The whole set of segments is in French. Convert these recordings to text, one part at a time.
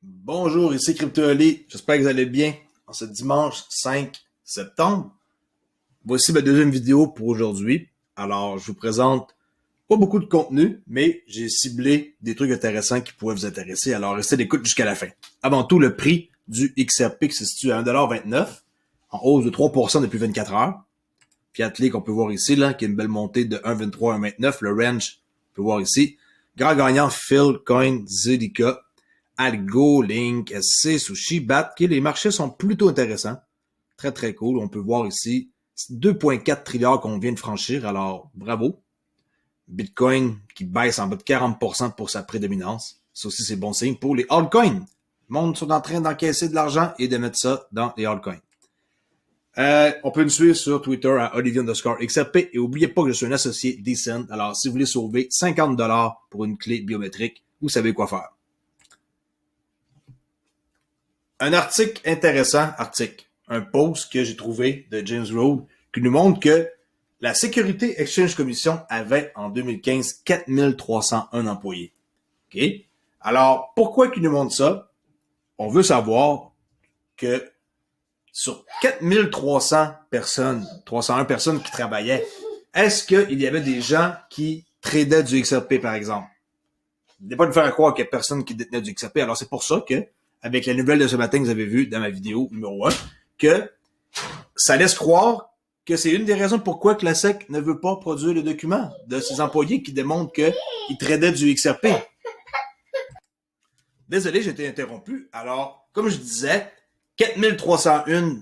Bonjour, ici CryptoOli. J'espère que vous allez bien en ce dimanche 5 septembre. Voici ma deuxième vidéo pour aujourd'hui. Alors, je vous présente pas beaucoup de contenu, mais j'ai ciblé des trucs intéressants qui pourraient vous intéresser. Alors, restez d'écoute jusqu'à la fin. Avant tout, le prix du XRP qui se situe à 1,29 $, en hausse de 3% depuis 24 heures. Fiat qu'on peut voir ici, là, qui a une belle montée de 1,23 à 1,29. Le range, on peut voir ici. Grand gagnant, Philcoin, Zedica, Algo, Link, SC, Sushi, BAT. Okay, les marchés sont plutôt intéressants. Très, très cool. On peut voir ici 2,4 trilliards qu'on vient de franchir. Alors, bravo. Bitcoin qui baisse en bas de 40% pour sa prédominance. Ça aussi, c'est bon signe pour les altcoins. Le monde sont en train d'encaisser de l'argent et de mettre ça dans les altcoins. On peut me suivre sur Twitter à Olivier_XRP et n'oubliez pas que je suis un associé Decent. Alors, si vous voulez sauver 50$ pour une clé biométrique, vous savez quoi faire. Un article intéressant, un post que j'ai trouvé de James Rode qui nous montre que la Security Exchange Commission avait en 2015 4301 employés. OK? Alors, pourquoi qu'il nous montre ça? On veut savoir que sur 4300 personnes, 301 personnes qui travaillaient, est-ce qu'il y avait des gens qui tradaient du XRP, par exemple? Il n'est pas de faire croire qu'il y a personne qui détenait du XRP. Alors, c'est pour ça que, avec la nouvelle de ce matin que vous avez vu dans ma vidéo numéro 1, que ça laisse croire que c'est une des raisons pourquoi que la SEC ne veut pas produire le document de ses employés qui démontrent qu'ils tradaient du XRP. Désolé, j'ai été interrompu. Alors, comme je disais, 4301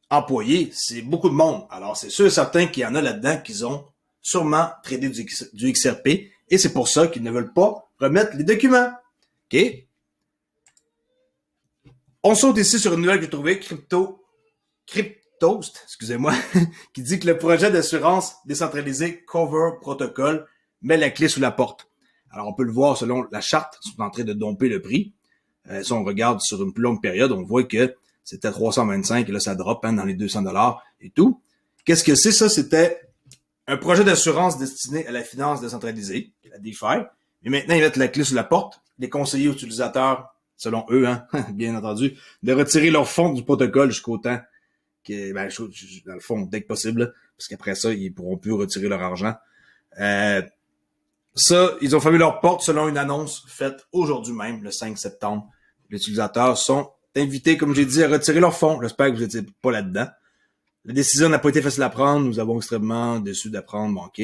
employés, c'est beaucoup de monde. Alors, c'est sûr et certain qu'il y en a là-dedans qui ont sûrement tradé du XRP et c'est pour ça qu'ils ne veulent pas remettre les documents. OK? On saute ici sur une nouvelle que j'ai trouvée, Cryptost, excusez-moi, qui dit que le projet d'assurance décentralisé Cover Protocol met la clé sous la porte. Alors, on peut le voir selon la charte, ils sont en train de domper le prix. Si on regarde sur une plus longue période, on voit que c'était 325 et là, ça drop dans les 200$ et tout. Qu'est-ce que c'est ça? C'était un projet d'assurance destiné à la finance décentralisée, la DeFi. Mais maintenant, ils mettent la clé sous la porte. Les conseillers utilisateurs, selon eux, bien entendu, de retirer leurs fonds du protocole jusqu'au temps que, dans le fond, dès que possible, parce qu'après ça, ils pourront plus retirer leur argent. Ça, ils ont fermé leurs portes selon une annonce faite aujourd'hui même, le 5 septembre. Les utilisateurs sont invités, comme j'ai dit, à retirer leurs fonds. J'espère que vous n'étiez pas là-dedans. La décision n'a pas été facile à prendre. Nous avons extrêmement déçu d'apprendre. OK.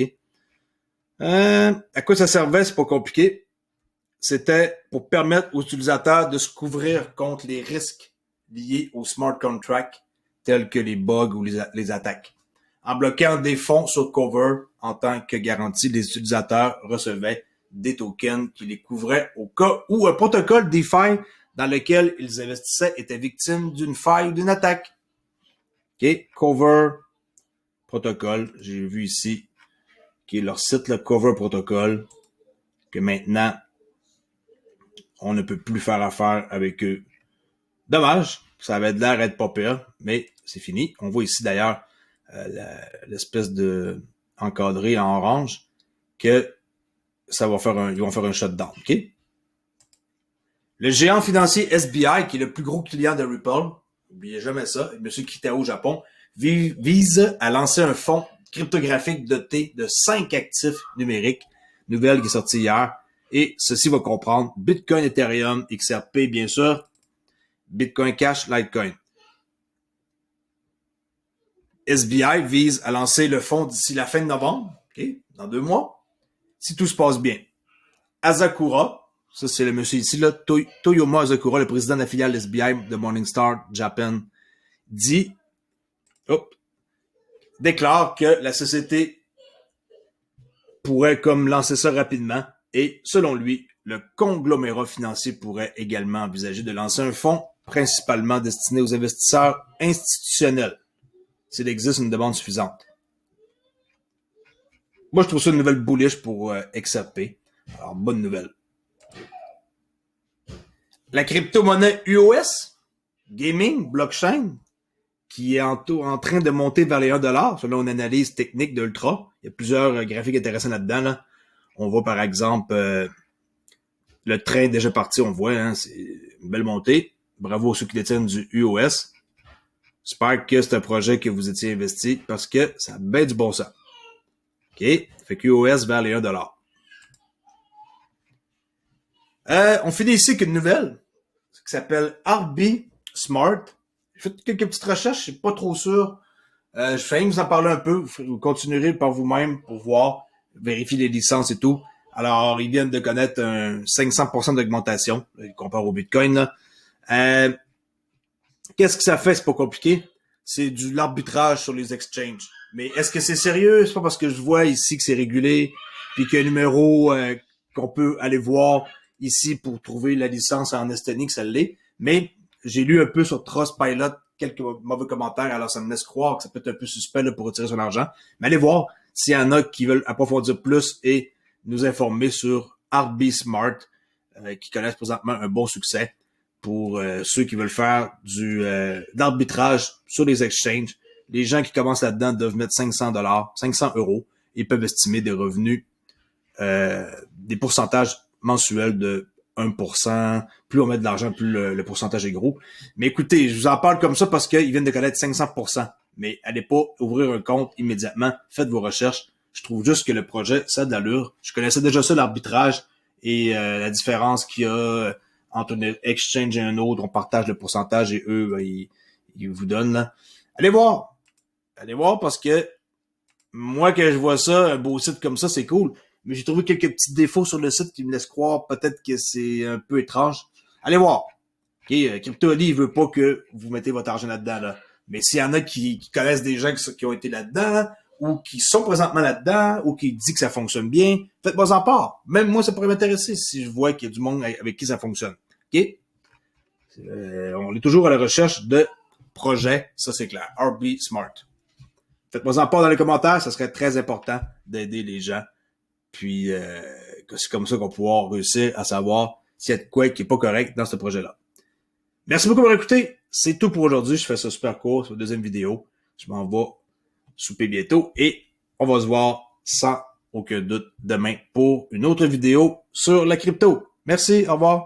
À quoi ça servait? C'est pas compliqué. C'était pour permettre aux utilisateurs de se couvrir contre les risques liés aux smart contracts, tels que les bugs ou les attaques. En bloquant des fonds sur Cover en tant que garantie, les utilisateurs recevaient des tokens qui les couvraient au cas où un protocole DeFi dans lequel ils investissaient était victime d'une faille ou d'une attaque. OK, Cover Protocol, j'ai vu ici, qui est leur site, le Cover Protocol, que maintenant, on ne peut plus faire affaire avec eux. Dommage, ça avait l'air d'être pas pire, mais c'est fini. On voit ici d'ailleurs l'espèce de encadré en orange que ça va faire ils vont faire un shutdown. OK? Le géant financier SBI, qui est le plus gros client de Ripple, n'oubliez jamais ça, M. Kitao au Japon, vise à lancer un fonds cryptographique doté de 5 actifs numériques, nouvelle qui est sortie hier, et ceci va comprendre Bitcoin, Ethereum, XRP, bien sûr, Bitcoin Cash, Litecoin. SBI vise à lancer le fonds d'ici la fin de novembre, okay, dans 2 mois, si tout se passe bien. Asakura, ça c'est le monsieur ici, là, Toyoma Asakura, le président de la filiale SBI de Morningstar Japan, déclare que la société pourrait comme lancer ça rapidement et selon lui, le conglomérat financier pourrait également envisager de lancer un fonds principalement destiné aux investisseurs institutionnels s'il existe une demande suffisante. Moi, je trouve ça une nouvelle bullish pour XRP. Alors, bonne nouvelle. La crypto-monnaie UOS, Gaming, Blockchain, qui est en train de monter vers les 1$ selon une analyse technique d'Ultra. Il y a plusieurs graphiques intéressants là-dedans. On voit par exemple le train déjà parti, on voit, c'est une belle montée. Bravo à ceux qui détiennent du UOS. J'espère que c'est un projet que vous étiez investi parce que ça a bien du bon sens. OK? Fait que UOS vers les 1$. On finit ici avec une nouvelle qui s'appelle RB Smart. J'ai fait quelques petites recherches, je suis pas trop sûr. Je fais vous en parler un peu. Vous continuerez par vous-même pour voir, vérifier les licences et tout. Alors, ils viennent de connaître un 500% d'augmentation, comparé au Bitcoin. Là. Qu'est-ce que ça fait? C'est pas compliqué. C'est de l'arbitrage sur les exchanges. Mais est-ce que c'est sérieux? C'est pas parce que je vois ici que c'est régulé, puis qu'il y a un numéro qu'on peut aller voir ici pour trouver la licence en Estonie que ça l'est. Mais j'ai lu un peu sur Trustpilot quelques mauvais commentaires, alors ça me laisse croire que ça peut être un peu suspect là, pour retirer son argent. Mais allez voir s'il y en a qui veulent approfondir plus et nous informer sur RB Smart, qui connaissent présentement un bon succès pour ceux qui veulent faire d'arbitrage sur les exchanges. Les gens qui commencent là-dedans doivent mettre 500 €, et peuvent estimer des revenus, des pourcentages mensuels de 1%. Plus on met de l'argent, plus le pourcentage est gros. Mais écoutez, je vous en parle comme ça parce qu'ils viennent de connaître 500%. Mais allez pas ouvrir un compte immédiatement. Faites vos recherches. Je trouve juste que le projet, ça a de l'allure. Je connaissais déjà ça, l'arbitrage et la différence qu'il y a entre un exchange et un autre. On partage le pourcentage et eux, ben, ils vous donnent. Là. Allez voir. Allez voir parce que moi, quand je vois ça, un beau site comme ça, c'est cool. Mais j'ai trouvé quelques petits défauts sur le site qui me laissent croire peut-être que c'est un peu étrange. Allez voir. Okay, CryptoAli, il veut pas que vous mettez votre argent là-dedans. Là. Mais s'il y en a qui connaissent des gens qui ont été là-dedans, ou qui sont présentement là-dedans, ou qui disent que ça fonctionne bien, faites-moi en part. Même moi, ça pourrait m'intéresser si je vois qu'il y a du monde avec qui ça fonctionne. OK? On est toujours à la recherche de projets, ça c'est clair. RB Smart. Faites-moi en part dans les commentaires, ça serait très important d'aider les gens. Puis c'est comme ça qu'on va pouvoir réussir à savoir s'il y a de quoi qui est pas correct dans ce projet-là. Merci beaucoup pour écouter. C'est tout pour aujourd'hui. Je fais ça super court. C'est la deuxième vidéo. Je m'en vais souper bientôt et on va se voir sans aucun doute demain pour une autre vidéo sur la crypto. Merci. Au revoir.